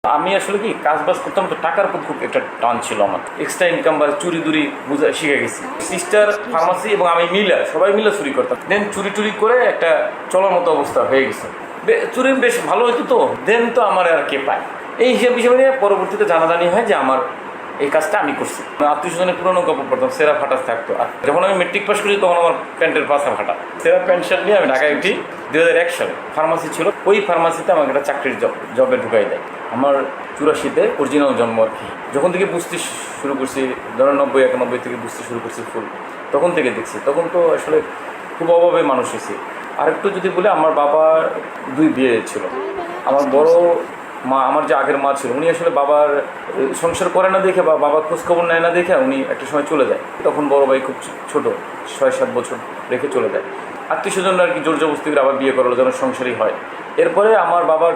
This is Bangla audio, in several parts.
আমি আসলে কি কাজ বাজ করতাম, তো টাকার প্রতি খুব একটা টান ছিল আমার। এক্সট্রা ইনকাম বা চুরি দুরি বুঝা শিখে গেছি। সিস্টার, ফার্মাসি এবং আমি সবাই মিলে চুরি করতাম। দেন চুরি টুরি করে একটা চলার মতো অবস্থা হয়ে গেছে। চুরি বেশ ভালো হইতো, তো দেন তো আমার আর কে পায়। এই হিসাব হিসেবে নিয়ে পরবর্তীতে জানাজানি হয় যে আমার এই কাজটা আমি করছি। আত্মীয় স্বজনের পুরোনো কাপড় পরতাম, সেরা ফাটা থাকতো। আর যখন আমি মেট্রিক পাস করি তখন আমার প্যান্টের পাশা ফাটা। সেরা প্যান্ট শার্ট নিয়ে আমি ঢাকায় উঠি। 2001 সালে ফার্মাসি ছিল, ওই ফার্মাসিতে আমাকে একটা চাকরির জবে ঢুকাই দেয়। আমার 84-তে অরিজিনাল জন্ম আর কি। যখন থেকে বুঝতে শুরু করছি, ধরেন 90-91 থেকে বুঝতে শুরু করছি ফুল, তখন থেকে দেখছি। তখন তো আসলে খুব অভাবে মানুষ হয়েছে। আরেকটু যদি বলে, আমার বাবার 2 বিয়ে ছিল। আমার বড় মা, আমার যে আগের মা ছিল, উনি আসলে বাবার সংসার করে না দেখে বা বাবার খোঁজখবর নেয় না দেখে উনি একটা সময় চলে যায়। তখন বড় ভাই খুব ছোট, 6-7 বছর রেখে চলে যায়। আত্মীয় স্বজনরা আর কি জোর জবরদস্তি করে আবার বিয়ে করালো, যেন সংসারই হয়। এরপরে আমার বাবার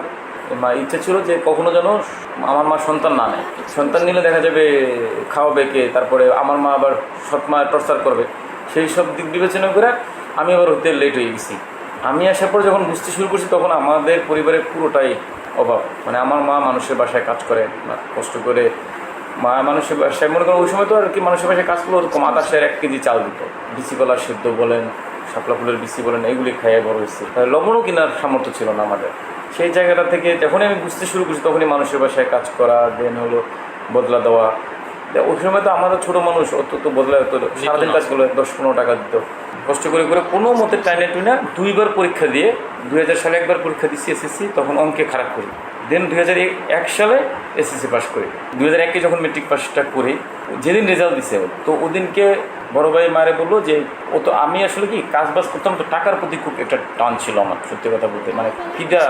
ইচ্ছা ছিল যে কখনো যেন আমার মা সন্তান না নেয়। সন্তান নিলে দেখা যাবে খাওয়াবে কে, তারপরে আমার মা আবার সৎ মা টর্চার করবে। সেই সব দিক বিবেচনা করে আমি আবার হতে লেট হয়ে গেছি। আমি আসার পর যখন বুঝতে শুরু করছি, তখন আমাদের পরিবারের পুরোটাই অভাব। মানে আমার মা মানুষের বাসায় কাজ করে, কষ্ট করে মা মানুষের বাসায়, মনে করেন ওই সময় তো আর কি মানুষের বাসায় কাজ করলে ওরকম 1 কেজি চাল দিত। বিচি কলা সেদ্ধ বলেন, শাপলা ফুলের বিচি বলেন, এইগুলি খাইয়ে বড় হয়েছে। লবণও কেনার সামর্থ্য ছিল না আমাদের। সেই জায়গাটা থেকে যখনই আমি বুঝতে শুরু করছি, তখনই মানুষের বাসায় কাজ করা, দেন হলো বদলা দেওয়া। ওই সময় তো আমাদের ছোটো মানুষ, অত তো বদলা হতো, সারাদিন কাজ করলে 10-15 টাকা দিত। কষ্ট করে করে কোনো মতে টাইনে টুইনা 2বার পরীক্ষা দিয়ে, 2000 সালে একবার পরীক্ষা দিচ্ছি এসএসসি, তখন অঙ্কে খারাপ করি। দেন 2001 সালে এসএসসি পাস করি। 2001-এ যখন মেট্রিক পাসটা করি, যেদিন রেজাল্ট দিছে, তো ওদিনকে বড় ভাই মারে বললো যে ও তো, আমি আসলে কি কাজ বাজ করতাম, তো টাকার প্রতি খুব একটা টান ছিল আমার, সত্যি কথা বলতে। মানে কিটা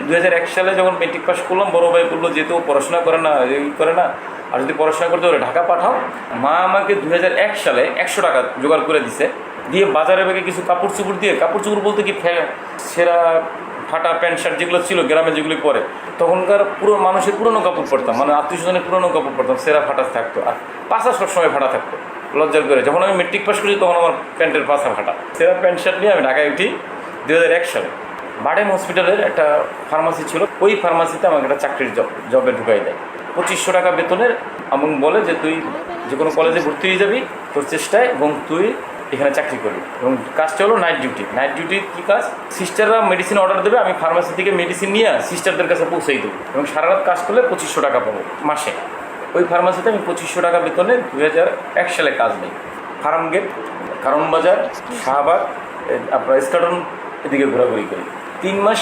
2001 সালে যখন মেট্রিক পাস করলাম, বড় ভাই বললো যেহেতু ও পড়াশোনা করে না, এই করে না, আর যদি পড়াশোনা করতে ওরা ঢাকা পাঠাও। মা আমাকে 2001 সালে 100 টাকা জোগাড় করে দিছে, দিয়ে বাজারে বেগে কিছু কাপড় চুপড় দিয়ে, কাপড় চুপড় বলতে কি সেরা ফাটা প্যান্ট শার্ট যেগুলো ছিল গ্রামে যেগুলি পরে, তখনকার পুরো মানুষের পুরোনো কাপড় পরতাম, মানে আত্মীয় স্বজনের পুরোনো কাপড় পরতাম, সেরা ফাটা থাকতো। আর পাশা সবসময় ফাটা থাকতো, লজ্জার করে। যখন আমি মেট্রিক পাস করি, তখন আমার প্যান্টের পাশা ফাটা। সেরা প্যান্ট শার্ট নিয়ে আমি ঢাকায় উঠি 2001 সালে। বাডেম হসপিটালের একটা ফার্মাসি ছিল, ওই ফার্মাসিতে আমাকে একটা চাকরির জবে ঢুকাই দেয়। 2500 টাকা বেতনের, এবং বলে যে তুই যে কোনো কলেজে ভর্তি হয়ে যাবি তোর চেষ্টায়, এবং তুই এখানে চাকরি করবি। এবং কাজটা হলো নাইট ডিউটি। নাইট ডিউটির কী কাজ, সিস্টাররা মেডিসিন অর্ডার দেবে, আমি ফার্মাসি থেকে মেডিসিন নিয়ে সিস্টারদের কাছে পৌঁছেই দেবো, এবং সারা রাত কাজ করলে 2500 টাকা পাবো মাসে। ওই ফার্মাসিতে আমি 2500 টাকা বেতনে 2001 সালে কাজ নেই। ফার্ম গেট, কারণ বাজার, শাহবাগ, আপনার স্কাটন, এদিকে ঘোরাঘুরি করি 3 মাস।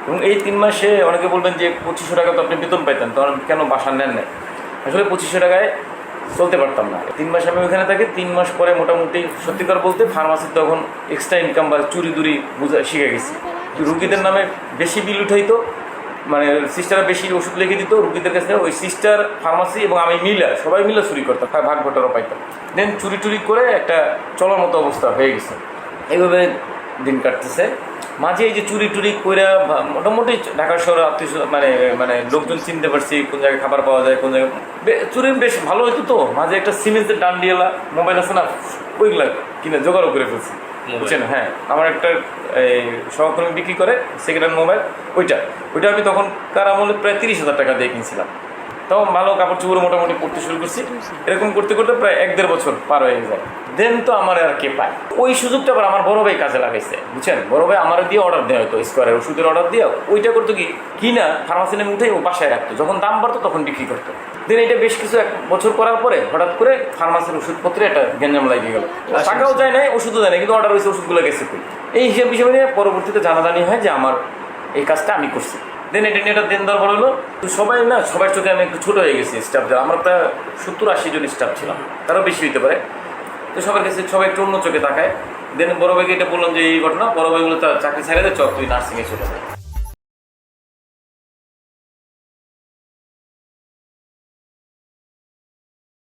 এবং এই 3 মাসে অনেকে বলবেন যে 2500 টাকা তো আপনি বেতন পাইতেন, তখন কেন বাসা নেন না? আসলে 2500 টাকায় চলতে পারতাম না। 3 মাস আমি ওইখানে থাকি। 3 মাস পরে মোটামুটি সত্যিকার বলতে ফার্মাসির তখন এক্সট্রা ইনকাম বা চুরি দুরি বুঝা শিখে গেছি। রুগীদের নামে বেশি বিল উঠাইতো, মানে সিস্টাররা বেশি ওষুধ লিখে দিত রুগীদের কাছে। ওই সিস্টার, ফার্মাসি এবং আমি সবাই মিলে চুরি করতাম, ভাগ বটারও পাইতাম। দেন চুরি টুরি করে একটা চলার মতো অবস্থা হয়ে গেছে। এইভাবে দিন কাটতেছে। মাঝে এই যে চুরি টুরি করে মোটামুটি ঢাকা শহরে আত্মীয় মানে লোকজন চিনতে পারছি, কোন জায়গায় খাবার পাওয়া যায়, কোন জায়গায় চুরি বেশ ভালো হইতো। তো মাঝে একটা সিমেন্সের ডান্ডিওয়ালা মোবাইল আছে না, ওইগুলা কিনে জোগাড়ও করে ফেলছি, বুঝছেন? হ্যাঁ, আমার একটা এই সহকর্মী বিক্রি করে সেকেন্ড হ্যান্ড মোবাইল, ওইটা আমি তখনকার আমলে প্রায় 30,000 টাকা দিয়ে কিনছিলাম। তখন ভালো কাপড় চোপড় মোটামুটি পড়তে শুরু করছি। এরকম করতে করতে প্রায় 1-1.5 বছর পার হয়ে যায়। দেন তো আমার আর কে পায়। ওই সুযোগটা আবার আমার বড় ভাই কাজে লাগাইছে, বুঝছেন? বড় ভাই আমার দিয়ে অর্ডার দেওয়া হতো, স্কোয়ারের ওষুধের অর্ডার দিয়ে ওইটা করতো কি না, ফার্মাসি নেমে উঠে ও বাসায় রাখতো, যখন দাম বাড়তো তখন বিক্রি করতো। দেন এটা বেশ কিছু 1 বছর করার পরে হঠাৎ করে ফার্মাসির ওষুধপত্রে একটা গ্যাঞ্জাম লাগিয়ে গেল। টাকাও যায় নাই, ওষুধও যায় না, কিন্তু অর্ডার হয়েছে, ওষুধগুলো গেছে। এই হিসাব নিয়ে পরবর্তীতে জানাজানি হয় যে আমার এই কাজটা আমি করছি। দেন এটা নিয়ে একটা দেন দরবার হলো। তো সবার চোখে আমি একটু ছোটো হয়ে গেছি। স্টাফ যারা, আমরা প্রায় 70-80 জন স্টাফ ছিলাম, তারও বেশি হইতে পারে। তো সবার কাছে সবাই একটু অন্য চোখে তাকায়। দেন বড় ভাইকে এটা বললাম যে এই ঘটনা। বড় ভাই বলে, তার চাকরি ছেড়ে দে, চল তুই নার্সিংয়ে চলে যায়।